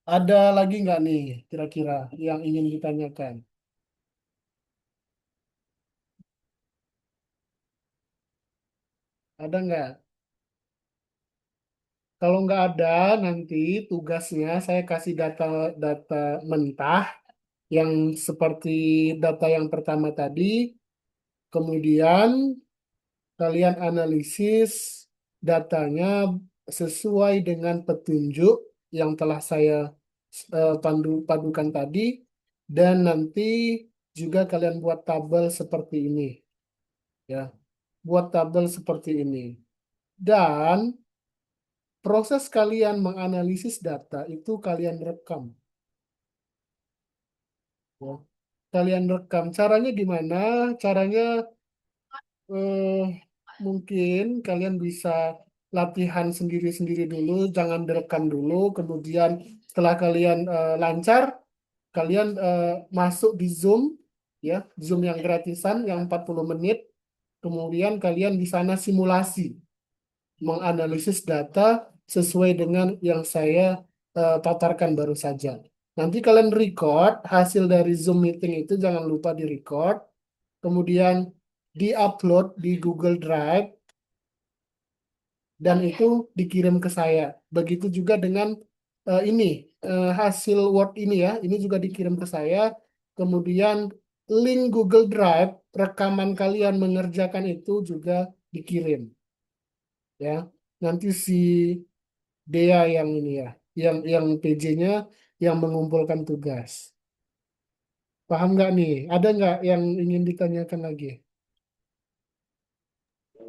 Ada lagi nggak nih kira-kira yang ingin ditanyakan? Ada nggak? Kalau nggak ada, nanti tugasnya saya kasih data mentah yang seperti data yang pertama tadi. Kemudian kalian analisis datanya sesuai dengan petunjuk yang telah saya padukan tadi, dan nanti juga kalian buat tabel seperti ini, ya, buat tabel seperti ini. Dan proses kalian menganalisis data itu kalian rekam, ya. Kalian rekam. Caranya gimana? Caranya eh, mungkin kalian bisa latihan sendiri-sendiri dulu, jangan direkam dulu. Kemudian setelah kalian lancar, kalian masuk di Zoom, ya, Zoom yang gratisan yang 40 menit. Kemudian kalian di sana simulasi, menganalisis data sesuai dengan yang saya paparkan baru saja. Nanti kalian record hasil dari Zoom meeting itu, jangan lupa di record. kemudian diupload di Google Drive, dan itu dikirim ke saya. Begitu juga dengan ini hasil Word ini ya, ini juga dikirim ke saya. Kemudian link Google Drive rekaman kalian mengerjakan itu juga dikirim ya. Nanti si Dea yang ini ya, yang PJ-nya yang mengumpulkan tugas. Paham nggak nih? Ada nggak yang ingin ditanyakan lagi?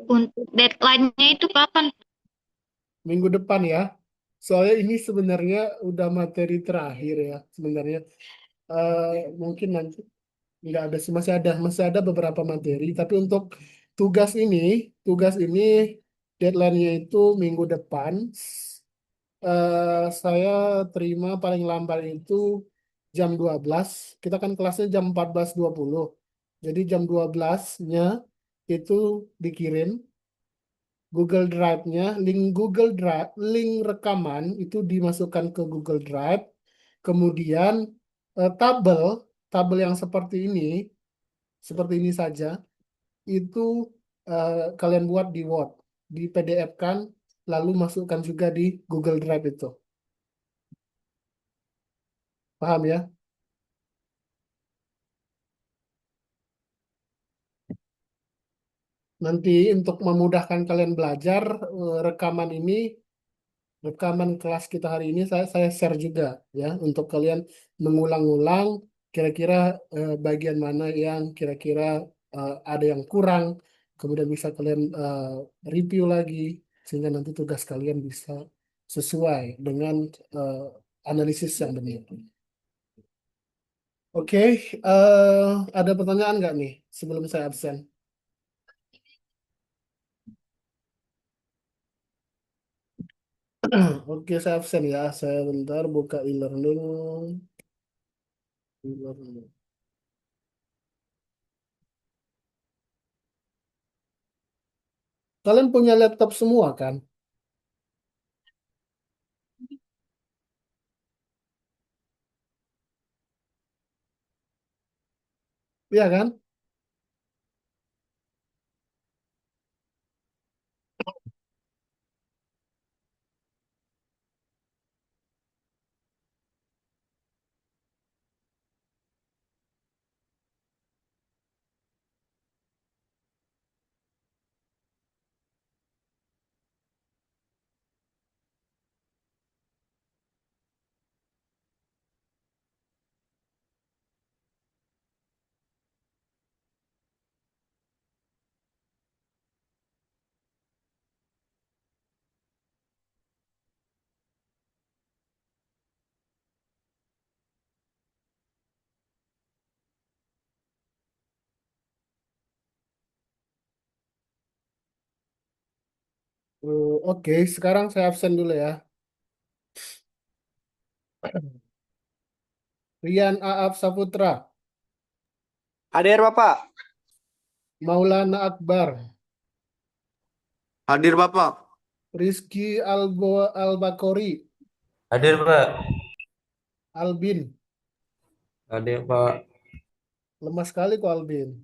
Untuk deadline-nya itu kapan?
Minggu depan ya. Soalnya ini sebenarnya udah materi terakhir ya sebenarnya. Mungkin nanti nggak ada sih, masih ada beberapa materi. Tapi untuk tugas ini deadline-nya itu minggu depan. Saya terima paling lambat itu jam 12. Kita kan kelasnya jam 14.20. Jadi jam 12-nya itu dikirim Google Drive-nya, link Google Drive, link rekaman itu dimasukkan ke Google Drive. Kemudian tabel, tabel yang seperti ini saja, itu kalian buat di Word, di PDF-kan, lalu masukkan juga di Google Drive itu. Paham ya? Nanti untuk memudahkan kalian belajar, rekaman kelas kita hari ini saya share juga ya untuk kalian mengulang-ulang kira-kira bagian mana yang kira-kira ada yang kurang, kemudian bisa kalian review lagi sehingga nanti tugas kalian bisa sesuai dengan eh, analisis yang benar. Oke, ada pertanyaan nggak nih sebelum saya absen? Oke, saya absen ya. Saya bentar buka e-learning. E-learning. Kalian punya laptop semua kan? Iya kan? Oke, sekarang saya absen dulu ya. Rian Aap Saputra,
Hadir Bapak.
Maulana Akbar,
Hadir Bapak.
Rizky Albakori,
Hadir, Pak.
Albin.
Hadir, Pak.
Lemah sekali kok Albin.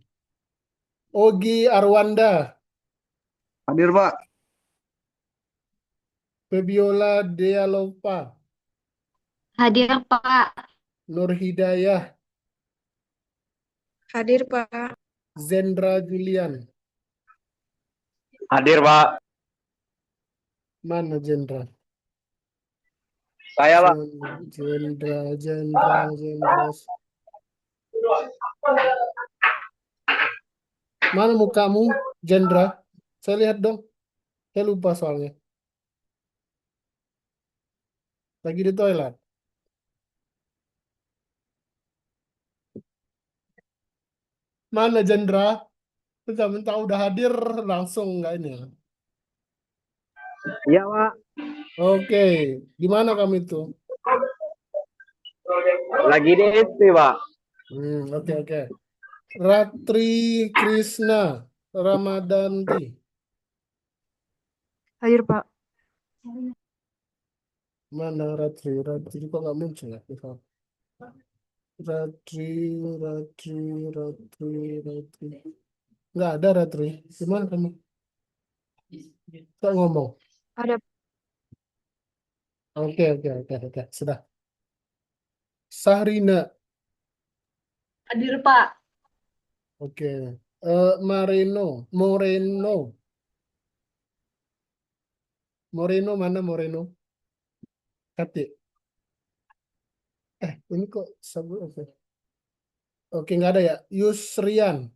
Ogi Arwanda,
Hadir, Pak.
Febiola Dealopa,
Hadir, Pak.
Nur Hidayah,
Hadir, Pak.
Zendra Julian.
Hadir Pak.
Mana Zendra?
Saya Pak.
Zendra. Mana mukamu, Zendra? Saya lihat dong. Saya lupa soalnya. Lagi di toilet. Mana Zendra? Mentah-mentah udah hadir langsung nggak ini.
Iya, Pak.
Oke, di mana kamu itu?
Lagi di SP Pak.
Oke. Ratri Krishna Ramadanti.
Hadir, Pak.
Mana Ratri? Ratri kok nggak muncul ya? Ratri, Ratri, Ratri, Ratri. Nggak ada Ratri. Gimana kamu? Tak ngomong.
Ada.
Oke. Sudah. Sahrina.
Hadir, Pak.
Oke. Moreno. Mana Moreno? Kati. Ini kok sebut oke. Oke, nggak ada ya. Yusrian.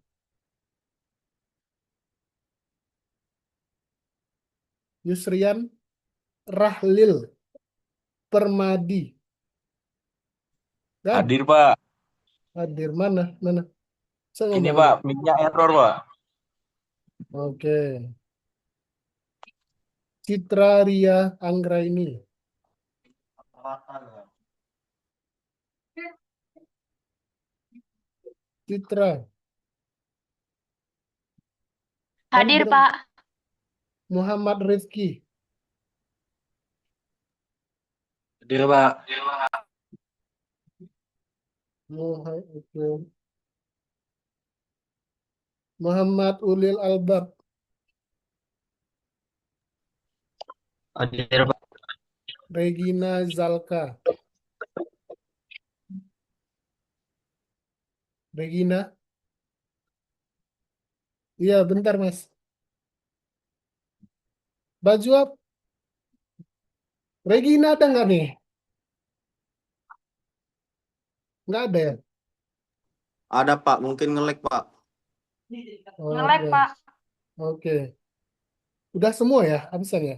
Rahlil. Permadi. Dan
Hadir Pak.
hadir mana? Saya
Ini
ngomong.
Pak, mic-nya error Pak.
Oke. Citra Ria Anggraini. Citra.
Hadir,
Kan
Pak.
Muhammad Rifki.
Hadir Pak.
Oke. Muhammad Ulil Albab.
Hadir Pak.
Regina Zalka. Regina. Iya, bentar Mas. Baju apa? Regina ada nggak nih? Nggak ada ya?
Ada Pak, mungkin nge-lag Pak.
Nge-lag,
Oke.
Pak.
Oke. Udah semua ya absen ya?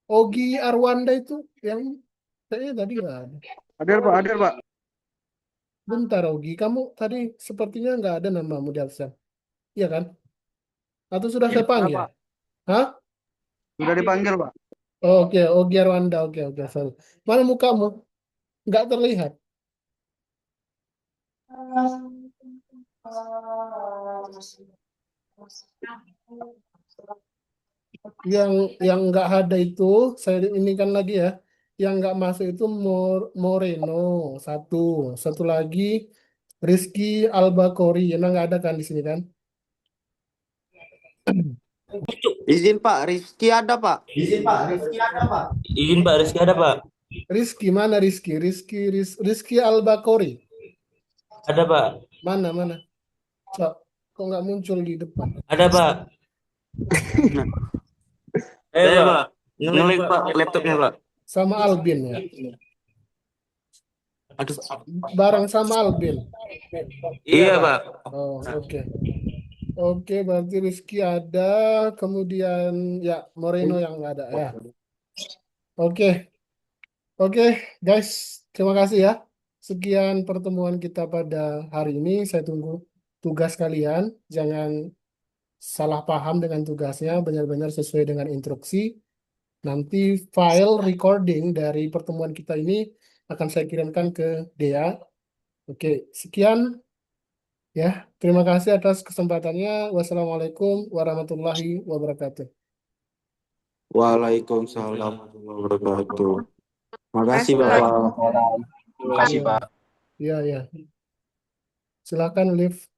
Ogi Arwanda itu yang kayaknya tadi nggak ada.
Hadir Pak.
Bentar Ogi, kamu tadi sepertinya nggak ada namamu di absen. Iya kan? Atau sudah saya panggil?
Pak.
Hah?
Sudah dipanggil Pak.
Oke, Ogi Arwanda. Oke, sorry. Mana mukamu? Nggak terlihat. Yang nggak ada itu, saya ini kan lagi ya. Yang nggak masuk itu Moreno, satu lagi Rizky Albakori, emang nggak ada kan di sini kan?
Izin Pak, Rizky ada Pak.
Izin Pak, Rizky ada Pak.
Rizky mana Rizky? Rizky Albakori,
Ada Pak.
mana? Kok nggak muncul di depan?
Ada Pak.
Saya Pak, nge-lag Pak laptopnya Pak.
Sama Albin ya?
Aduh.
Bareng sama Albin.
Iya Pak.
Oh, oke. Oke, berarti Rizky ada, kemudian ya Moreno yang nggak ada ya. Oke, guys, terima kasih ya. Sekian pertemuan kita pada hari ini. Saya tunggu tugas kalian. Jangan salah paham dengan tugasnya, benar-benar sesuai dengan instruksi. Nanti file recording dari pertemuan kita ini akan saya kirimkan ke Dea. Oke, sekian. Ya, terima kasih atas kesempatannya. Wassalamualaikum warahmatullahi wabarakatuh.
Waalaikumsalam warahmatullahi wabarakatuh. Makasih
Makasih, Pak.
Bapak.
Terima kasih Pak.
Iya. Silakan live